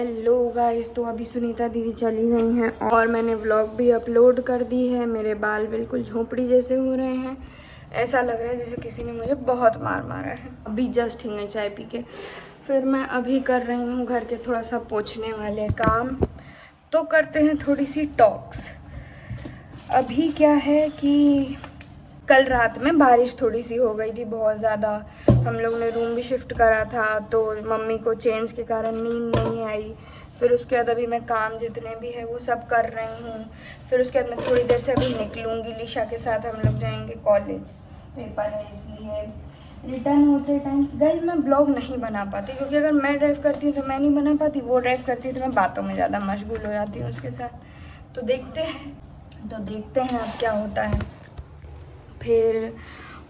Hello guys, तो अभी सुनीता दीदी चली गई हैं और मैंने व्लॉग भी अपलोड कर दी है। मेरे बाल बिल्कुल झोपड़ी जैसे हो रहे हैं, ऐसा लग रहा है जैसे किसी ने मुझे बहुत मार मारा है। अभी जस्ट हिंगे चाय पी के फिर मैं अभी कर रही हूँ घर के थोड़ा सा पोंछने वाले काम। तो करते हैं थोड़ी सी टॉक्स। अभी क्या है कि कल रात में बारिश थोड़ी सी हो गई थी, बहुत ज़्यादा। हम लोग ने रूम भी शिफ्ट करा था तो मम्मी को चेंज के कारण नींद नहीं आई। फिर उसके बाद अभी मैं काम जितने भी है वो सब कर रही हूँ। फिर उसके बाद मैं थोड़ी देर से अभी निकलूँगी, लिशा के साथ हम लोग जाएंगे कॉलेज, पेपर है इसलिए। रिटर्न होते टाइम गाइस मैं ब्लॉग नहीं बना पाती, क्योंकि अगर मैं ड्राइव करती हूँ तो मैं नहीं बना पाती, वो ड्राइव करती है तो मैं बातों में ज़्यादा मशगूल हो जाती हूँ उसके साथ। तो देखते हैं अब क्या होता है। फिर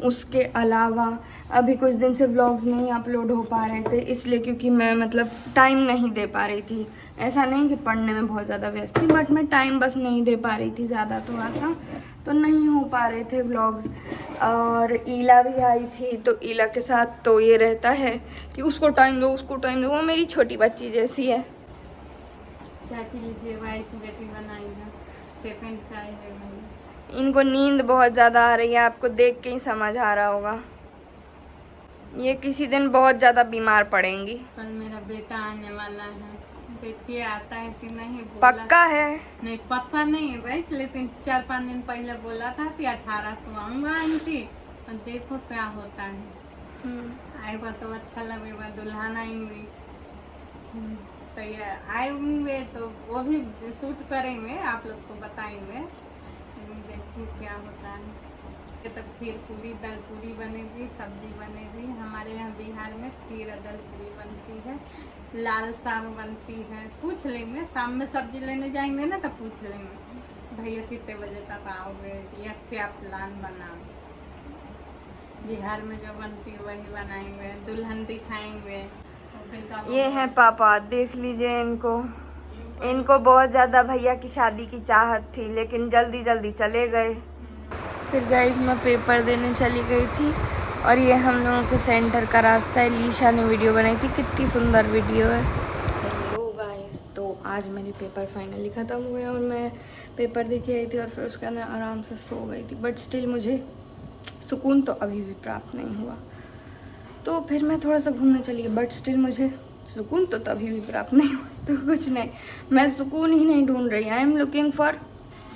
उसके अलावा अभी कुछ दिन से व्लॉग्स नहीं अपलोड हो पा रहे थे, इसलिए क्योंकि मैं मतलब टाइम नहीं दे पा रही थी। ऐसा नहीं कि पढ़ने में बहुत ज़्यादा व्यस्त थी, बट मैं टाइम बस नहीं दे पा रही थी ज़्यादा, थोड़ा सा तो नहीं हो पा रहे थे व्लॉग्स। और ईला भी आई थी, तो ईला के साथ तो ये रहता है कि उसको टाइम दो, उसको टाइम दो। वो मेरी छोटी बच्ची जैसी है। चाय पी लीजिए, वाइस बेटी बनाई है, सेकंड चाय है भाई। इनको नींद बहुत ज़्यादा आ रही है, आपको देख के ही समझ आ रहा होगा। ये किसी दिन बहुत ज़्यादा बीमार पड़ेंगी। कल मेरा बेटा आने वाला है, देखिए आता है कि नहीं। पक्का है? नहीं पक्का नहीं है वैसे, लेकिन 4-5 दिन पहले बोला था कि 18 को आऊँगा आंटी, और देखो क्या होता है। आएगा तो अच्छा लगेगा, दुल्हन आएंगे तो ये आएंगे तो वो भी शूट करेंगे, आप लोग को बताएंगे। देखिए क्या होता है। तो खीर पूरी, दाल पूरी बनेगी, सब्जी बनेगी। हमारे यहाँ बिहार में खीर दाल पूरी बनती है, लाल साग बनती है। पूछ लेंगे, शाम में सब्जी लेने जाएंगे ना तो पूछ लेंगे भैया कितने बजे तक आओगे या क्या प्लान बनाओ। बिहार में जो बनती है वही बनाएंगे, दुल्हन दिखाएंगे। ये है पापा, देख लीजिए इनको बहुत ज़्यादा भैया की शादी की चाहत थी, लेकिन जल्दी जल्दी चले गए। फिर गाइस मैं पेपर देने चली गई थी और ये हम लोगों के सेंटर का रास्ता है। लीशा ने वीडियो बनाई थी, कितनी सुंदर वीडियो है। हेलो गाइस, तो आज मेरे पेपर फाइनली ख़त्म हुए और मैं पेपर दे के आई थी और फिर उसके अंदर आराम से सो गई थी। बट स्टिल मुझे सुकून तो अभी भी प्राप्त नहीं हुआ। तो फिर मैं थोड़ा सा घूमने चली गई, बट स्टिल मुझे सुकून तो तभी भी प्राप्त नहीं हुआ। तो कुछ नहीं, मैं सुकून ही नहीं ढूंढ रही, आई एम लुकिंग फॉर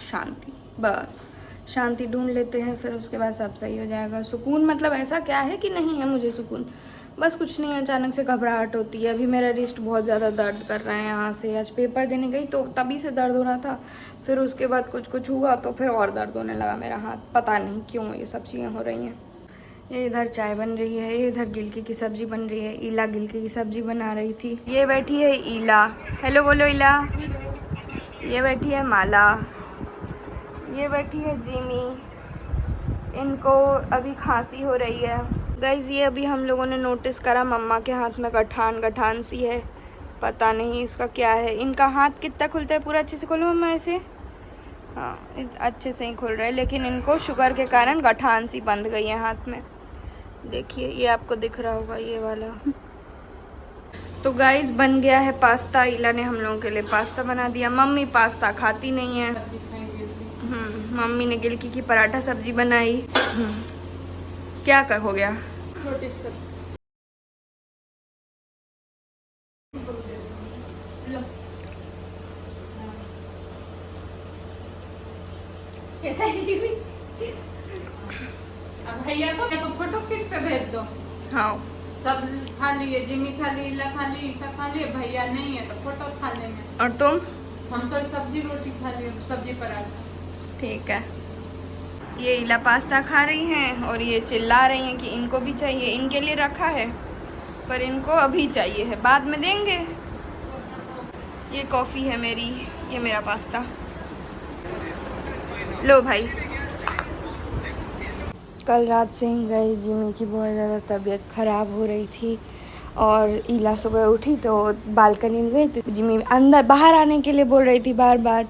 शांति। बस शांति ढूंढ लेते हैं, फिर उसके बाद सब सही हो जाएगा। सुकून मतलब ऐसा क्या है कि नहीं है मुझे सुकून, बस कुछ नहीं, अचानक से घबराहट होती है। अभी मेरा रिस्ट बहुत ज़्यादा दर्द कर रहा है यहाँ से। आज पेपर देने गई तो तभी से दर्द हो रहा था, फिर उसके बाद कुछ हुआ तो फिर और दर्द होने लगा मेरा हाथ। पता नहीं क्यों ये सब चीज़ें हो रही हैं। ये इधर चाय बन रही है, ये इधर गिलकी की सब्जी बन रही है। ईला गिलकी की सब्जी बना रही थी। ये बैठी है ईला, हेलो बोलो ईला। ये बैठी है माला, ये बैठी है जिमी। इनको अभी खांसी हो रही है गाइज। ये अभी हम लोगों ने नोटिस करा मम्मा के हाथ में गठान सी है, पता नहीं इसका क्या है। इनका हाथ कितना खुलता है, पूरा अच्छे से खोलो मम्मा, ऐसे। हाँ अच्छे से ही खुल रहा है, लेकिन इनको शुगर के कारण गठान सी बंध गई है हाथ में। देखिए ये आपको दिख रहा होगा ये वाला। तो गाइस बन गया है पास्ता। ईला ने हम लोगों के लिए पास्ता बना दिया। मम्मी पास्ता खाती नहीं है। मम्मी ने गिलकी की पराठा सब्जी बनाई। क्या कर हो गया? नोटिस कर कैसा है जी? अब भैया को तो फोटो खींच के भेज दो। हाँ सब खा लिए, जिमी खा ली, ईला खा ली, ईसा खा लिए, भैया नहीं है तो फोटो खा लेंगे। और तुम? हम तो सब्जी रोटी खा लिए, सब्जी पराठा। ठीक है। ये ईला पास्ता खा रही हैं और ये चिल्ला रही हैं कि इनको भी चाहिए। इनके लिए रखा है पर इनको अभी चाहिए है, बाद में देंगे। ये कॉफ़ी है मेरी, ये मेरा पास्ता। लो भाई। कल रात से ही गई जिमी की बहुत ज़्यादा तबीयत ख़राब हो रही थी और ईला सुबह उठी तो बालकनी में गई तो जिमी अंदर बाहर आने के लिए बोल रही थी बार बार,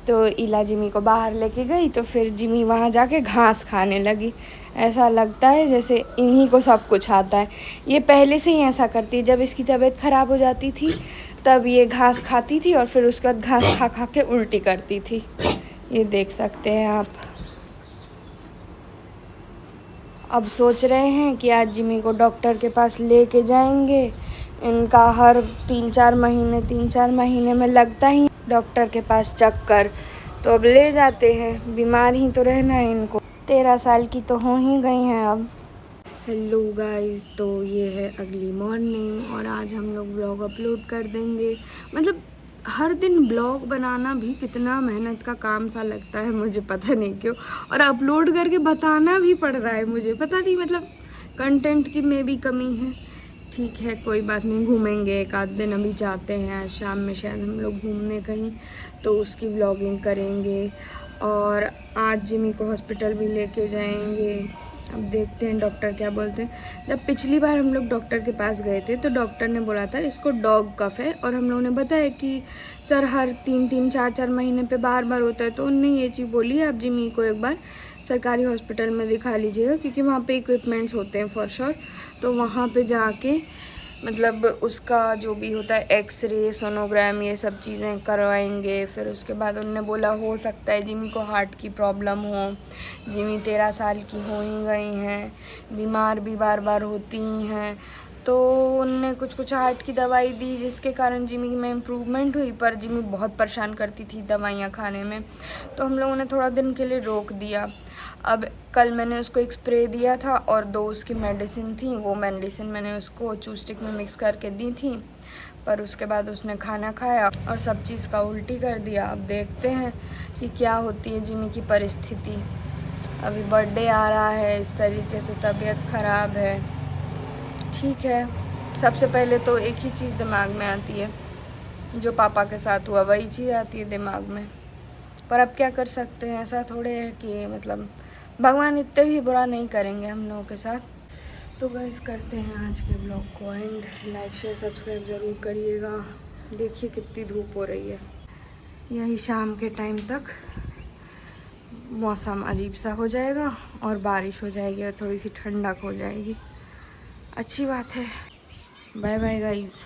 तो इला जिमी को बाहर लेके गई तो फिर जिमी वहाँ जाके घास खाने लगी। ऐसा लगता है जैसे इन्हीं को सब कुछ आता है। ये पहले से ही ऐसा करती है, जब इसकी तबीयत ख़राब हो जाती थी तब ये घास खाती थी और फिर उसके बाद घास खा खा के उल्टी करती थी। ये देख सकते हैं आप। अब सोच रहे हैं कि आज जिमी को डॉक्टर के पास लेके जाएंगे। इनका हर 3-4 महीने में लगता ही डॉक्टर के पास चक्कर, तो अब ले जाते हैं। बीमार ही तो रहना है इनको। 13 साल की तो हो ही गई हैं अब। हेलो गाइस, तो ये है अगली मॉर्निंग और आज हम लोग ब्लॉग अपलोड कर देंगे। मतलब हर दिन ब्लॉग बनाना भी कितना मेहनत का काम सा लगता है, मुझे पता नहीं क्यों। और अपलोड करके बताना भी पड़ रहा है, मुझे पता नहीं, मतलब कंटेंट की में भी कमी है। ठीक है, कोई बात नहीं, घूमेंगे एक आध दिन। अभी जाते हैं, आज शाम में शायद हम लोग घूमने कहीं, तो उसकी व्लॉगिंग करेंगे। और आज जिमी को हॉस्पिटल भी लेके जाएंगे। अब देखते हैं डॉक्टर क्या बोलते हैं। जब पिछली बार हम लोग डॉक्टर के पास गए थे तो डॉक्टर ने बोला था इसको डॉग कफ है, और हम लोगों ने बताया कि सर हर 3-3, 4-4 महीने पे बार होता है। तो उनने ये चीज़ बोली है, आप जिमी को एक बार सरकारी हॉस्पिटल में दिखा लीजिएगा, क्योंकि वहाँ पे इक्विपमेंट्स होते हैं फॉर श्योर। तो वहाँ पे जाके मतलब उसका जो भी होता है एक्सरे, सोनोग्राम, ये सब चीज़ें करवाएंगे। फिर उसके बाद उन्होंने बोला हो सकता है जिमी को हार्ट की प्रॉब्लम हो। जिमी 13 साल की हो ही गई हैं, बीमार भी बार होती ही हैं। तो उनने कुछ हार्ट की दवाई दी जिसके कारण जिमी में इम्प्रूवमेंट हुई, पर जिमी बहुत परेशान करती थी दवाइयाँ खाने में। तो हम लोगों ने थोड़ा दिन के लिए रोक दिया। अब कल मैंने उसको एक स्प्रे दिया था और 2 उसकी मेडिसिन थी। वो मेडिसिन मैंने उसको चू स्टिक में मिक्स करके दी थी, पर उसके बाद उसने खाना खाया और सब चीज़ का उल्टी कर दिया। अब देखते हैं कि क्या होती है जिमी की परिस्थिति। अभी बर्थडे आ रहा है, इस तरीके से तबीयत ख़राब है। ठीक है, सबसे पहले तो एक ही चीज़ दिमाग में आती है, जो पापा के साथ हुआ वही चीज़ आती है दिमाग में। पर अब क्या कर सकते हैं, ऐसा थोड़े है कि मतलब भगवान इतने भी बुरा नहीं करेंगे हम लोगों के साथ। तो गाइस करते हैं आज के ब्लॉग को एंड। लाइक शेयर सब्सक्राइब ज़रूर करिएगा। देखिए कितनी धूप हो रही है। यही शाम के टाइम तक मौसम अजीब सा हो जाएगा और बारिश हो जाएगी और थोड़ी सी ठंडक हो जाएगी। अच्छी बात है। Bye bye guys.